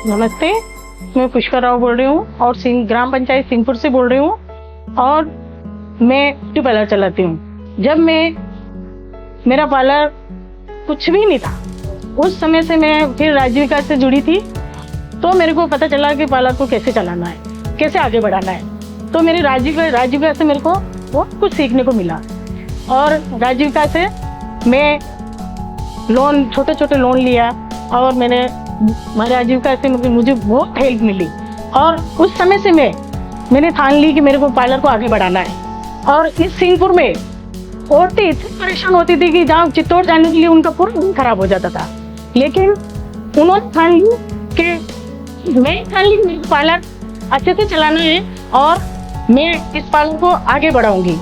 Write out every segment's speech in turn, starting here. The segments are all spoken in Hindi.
नमस्ते, मैं पुष्कर राव बोल रही हूँ और ग्राम पंचायत सिंहपुर से बोल रही हूँ और मैं ब्यूटी पार्लर चलाती हूँ। जब मेरा पार्लर कुछ भी नहीं था, उस समय से मैं फिर राजीविका से जुड़ी थी, तो मेरे को पता चला कि पार्लर को कैसे चलाना है, कैसे आगे बढ़ाना है। तो मेरी राजीविका से मेरे को बहुत कुछ सीखने को मिला और राजीविका से मैं लोन, छोटे छोटे लोन लिया और हमारे आजीविका से मुझे बहुत हेल्प मिली। और उस समय से मैंने ठान ली कि मेरे को पार्लर को आगे बढ़ाना है। और इस सिंहपुर में औरतें इतनी परेशान होती थी कि जहाँ चित्तौड़ जाने के लिए उनका पूरा दिन खराब हो जाता था, लेकिन उन्होंने ठान ली कि मैं ठान ली मेरे को पार्लर अच्छे से चलाना है और मैं इस पार्लर को आगे बढ़ाऊंगी।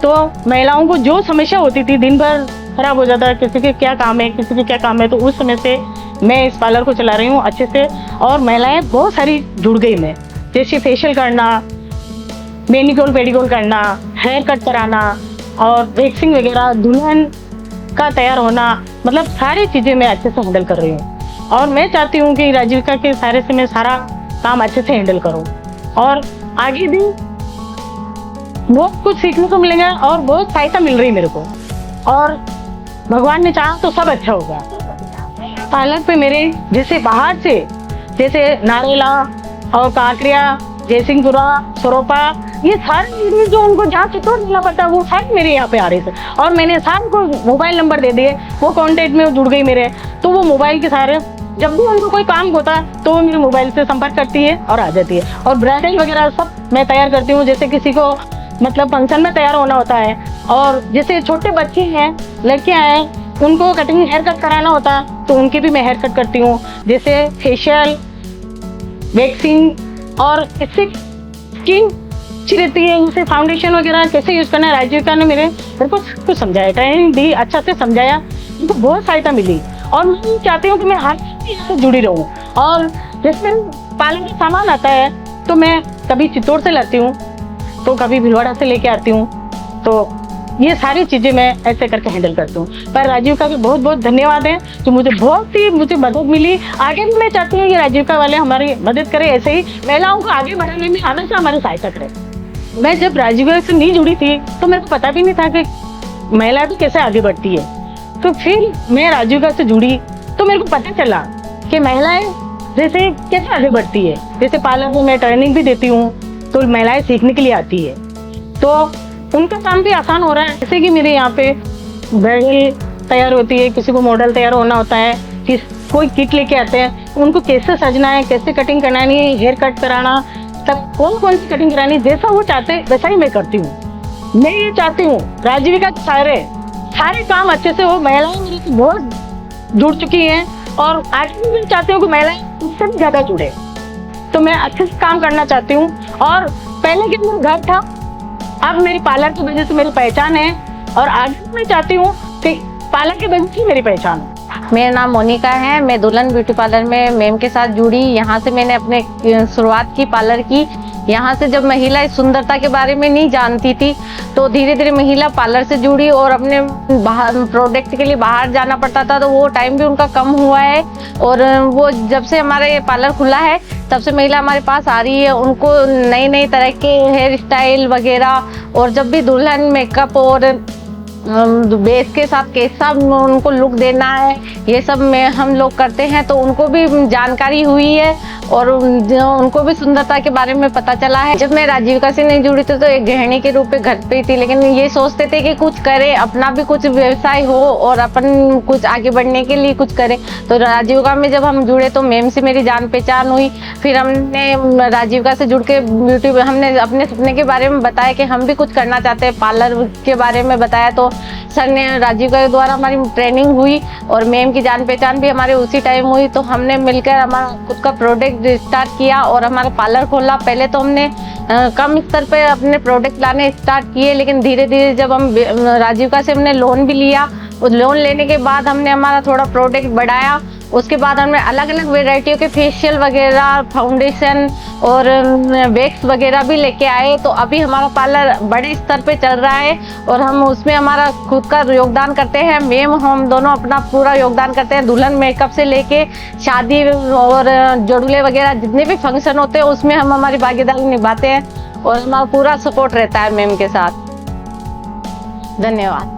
तो महिलाओं को जो समस्या होती थी, दिन भर खराब हो जाता है, किसी के क्या काम है, किसी के क्या काम है, तो उस समय से मैं इस पार्लर को चला रही हूँ अच्छे से। और महिलाएं बहुत सारी जुड़ गई मैं, जैसे फेशियल करना, मैनिक्योर पेडिक्योर करना, हेयर कट कराना और वैक्सिंग वगैरह, दुल्हन का तैयार होना, मतलब सारी चीज़ें मैं अच्छे से हैंडल कर रही हूँ। और मैं चाहती हूँ कि राजीविका के सारे से मैं सारा काम अच्छे से हैंडल करूँ और आगे भी बहुत कुछ सीखने को मिलेगा और बहुत सहायता मिल रही है मेरे को, और भगवान ने चाहा तो सब अच्छा होगा। पार्लर पे मेरे जैसे बाहर से, जैसे नारेला और काकरिया, जयसिंहपुरा, सरोपा, ये सारे जो उनको जहाँ चित्तौड़ मिलना पड़ता है वो सारे मेरे यहाँ पे आ रहे थे। और मैंने सारे को मोबाइल नंबर दे दिए, वो कॉन्टेक्ट में जुड़ गई मेरे। तो वो मोबाइल के सारे, जब भी उनको कोई काम होता है तो वो मेरे मोबाइल से संपर्क करती है और आ जाती है। और ब्राइडल वगैरह सब मैं तैयार करती हूँ, जैसे किसी को मतलब फंक्शन में तैयार होना होता है, और जैसे छोटे बच्चे हैं, लड़कियां हैं, उनको कटिंग हेयर कट कराना होता है तो उनकी भी मैं हेयर कट करती हूँ। जैसे फेशियल, वैक्सिंग और इससे स्किन अच्छी रहती है, जैसे फाउंडेशन वगैरह कैसे यूज़ करना है, राजीविका ने मेरे को कुछ समझाया, ट्रेनिंग दी, अच्छा से समझाया, उनको बहुत सहायता मिली। और मैं चाहती हूँ कि मैं हर चीज़ से जुड़ी रहूँ। और जैसे पार्लर का सामान आता है तो मैं कभी चित्तौड़ से लाती हूँ तो कभी भिलवाड़ा से लेके आती हूँ, तो ये सारी चीज़ें मैं ऐसे करके हैंडल करती हूँ। पर राजीविका के बहुत बहुत धन्यवाद है जो मुझे मदद मिली। आगे भी मैं चाहती हूँ कि राजीविका वाले हमारी मदद करें, ऐसे ही महिलाओं को आगे बढ़ाने में हमेशा हमारी सहायता करें। मैं जब राजीविका से नहीं जुड़ी थी तो मेरे को पता भी नहीं था कि महिला भी कैसे आगे बढ़ती है। तो फिर मैं राजीविका से जुड़ी तो मेरे को पता चला कि महिलाएं जैसे कैसे आगे बढ़ती है। जैसे पार्लर में मैं ट्रेनिंग भी देती हूँ तो महिलाएं सीखने के लिए आती है, तो उनका काम भी आसान हो रहा है। जैसे कि मेरे यहाँ पे ब्राइडल तैयार होती है, किसी को मॉडल तैयार होना होता है, कोई किट लेके आते हैं, उनको कैसे सजना है, कैसे कटिंग करानी है, हेयर कट कराना, तब कौन सी कटिंग करानी है, जैसा वो चाहते हैं वैसा ही मैं करती हूँ। मैं ये चाहती हूँ राजीविका के सारे काम अच्छे से हो। महिलाएं मेरे से बहुत जुड़ चुकी हैं और आगे भी चाहती हूँ कि महिलाएं उससे भी ज़्यादा जुड़े, तो मैं अच्छे से काम करना चाहती हूँ। और पहले के मेरा घर था, अब मेरी पार्लर की वजह से मेरी पहचान है, और आगे मैं चाहती हूँ कि पार्लर की वजह से मेरी पहचान है। मेरा नाम मोनिका है, मैं दुल्हन ब्यूटी पार्लर में मैम के साथ जुड़ी। यहाँ से मैंने अपने शुरुआत की पार्लर की। यहाँ से जब महिला इस सुंदरता के बारे में नहीं जानती थी तो धीरे धीरे महिला पार्लर से जुड़ी और अपने बाहर प्रोडक्ट के लिए बाहर जाना पड़ता था, तो वो टाइम भी उनका कम हुआ है। और वो जब से हमारा ये पार्लर खुला है तब से महिला हमारे पास आ रही है, उनको नई नई तरह के हेयर स्टाइल वगैरह, और जब भी दुल्हन मेकअप और बेस के साथ कैसा उनको लुक देना है, ये सब में हम लोग करते हैं, तो उनको भी जानकारी हुई है और उनको भी सुंदरता के बारे में पता चला है। जब मैं राजीविका से नहीं जुड़ी थी तो एक गृहिणी के रूप में घर पे थी, लेकिन ये सोचते थे कि कुछ करें, अपना भी कुछ व्यवसाय हो और अपन कुछ आगे बढ़ने के लिए कुछ करें। तो राजीविका में जब हम जुड़े तो मैम से मेरी जान पहचान हुई। फिर हमने राजीविका से जुड़ के ब्यूटी, हमने अपने सपने के बारे में बताया कि हम भी कुछ करना चाहते हैं, पार्लर के बारे में बताया, तो सर ने राजीविका के द्वारा हमारी ट्रेनिंग हुई और मैम की जान पहचान भी हमारे उसी टाइम हुई। तो हमने मिलकर हमारा खुद का प्रोडक्ट स्टार्ट किया और हमारा पार्लर खोला। पहले तो हमने कम स्तर पे अपने प्रोडक्ट लाने स्टार्ट किए, लेकिन धीरे धीरे जब हम राजीविका से हमने लोन भी लिया, उस लोन लेने के बाद हमने हमारा थोड़ा प्रोडक्ट बढ़ाया उसके बाद हमने अलग अलग वेराइटियों के फेशियल वगैरह, फाउंडेशन और वैक्स वगैरह भी लेके आए। तो अभी हमारा पार्लर बड़े स्तर पे चल रहा है और हम उसमें हमारा खुद का योगदान करते हैं। मैम हम दोनों अपना पूरा योगदान करते हैं, दुल्हन मेकअप से लेके शादी और जोड़ुले वगैरह जितने भी फंक्शन होते हैं उसमें हम हमारी भागीदारी निभाते हैं और हमारा पूरा सपोर्ट रहता है मैम के साथ। धन्यवाद।